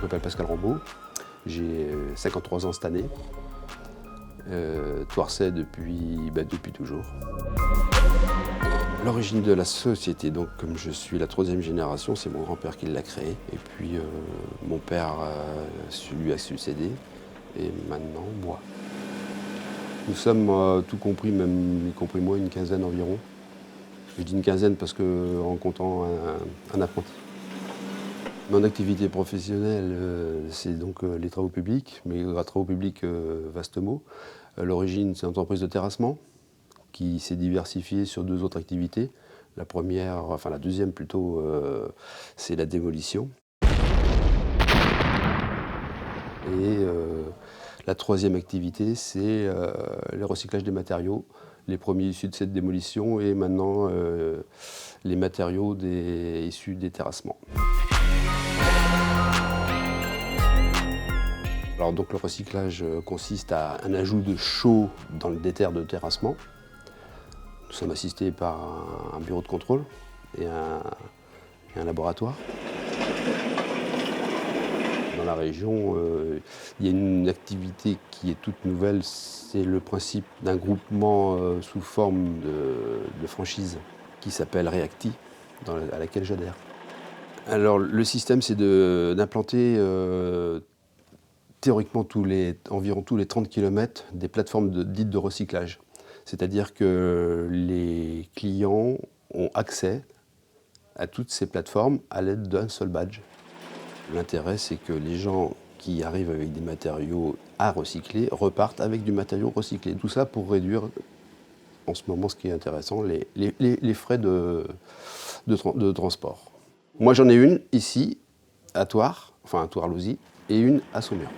m'appelle Pascal Rambaud, j'ai 53 ans cette année, Thouarçais depuis toujours. L'origine de la société, donc comme je suis la 3e génération, c'est mon grand-père qui l'a créée. Et puis mon père lui a succédé, et maintenant moi. Nous sommes, tout compris, même y compris moi, une quinzaine environ. Je dis une quinzaine parce qu'en comptant un apprenti. Mon activité professionnelle, c'est donc les travaux publics, mais travaux publics, vaste mot. L'origine, c'est une entreprise de terrassement qui s'est diversifiée sur 2 autres activités. La première, enfin la deuxième plutôt, c'est la démolition. Et la 3e activité, c'est le recyclage des matériaux. Les premiers issus de cette démolition et maintenant les matériaux issus des terrassements. Alors donc le recyclage consiste à un ajout de chaux dans le déterre de terrassement. Nous sommes assistés par un bureau de contrôle et un laboratoire. Dans la région, il y a une activité qui est toute nouvelle, c'est le principe d'un groupement sous forme de franchise qui s'appelle Reacti, à laquelle j'adhère. Alors le système, c'est d'implanter théoriquement environ tous les 30 km des plateformes dites de recyclage. C'est-à-dire que les clients ont accès à toutes ces plateformes à l'aide d'un seul badge. L'intérêt, c'est que les gens qui arrivent avec des matériaux à recycler repartent avec du matériau recyclé. Tout ça pour réduire, en ce moment, ce qui est intéressant, les frais de transport. Moi, j'en ai une ici, à Thouars-Lauzy, et une à Saumur.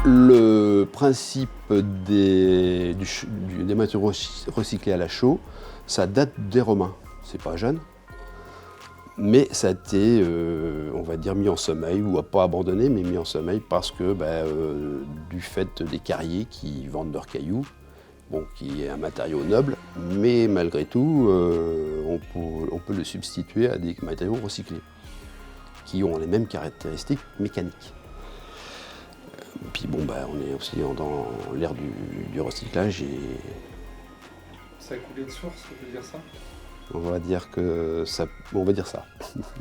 Le principe des matériaux recyclés à la chaux, ça date des Romains. C'est pas jeune, mais ça a été, on va dire, mis en sommeil, ou pas abandonné, mais mis en sommeil parce que du fait des carriers qui vendent leurs cailloux, qui est un matériau noble, mais malgré tout, on peut le substituer à des matériaux recyclés, qui ont les mêmes caractéristiques mécaniques. Puis on est aussi dans l'ère du recyclage et... Ça a coulé de source, on peut dire ça ? On va dire ça.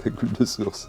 Ça coule de source.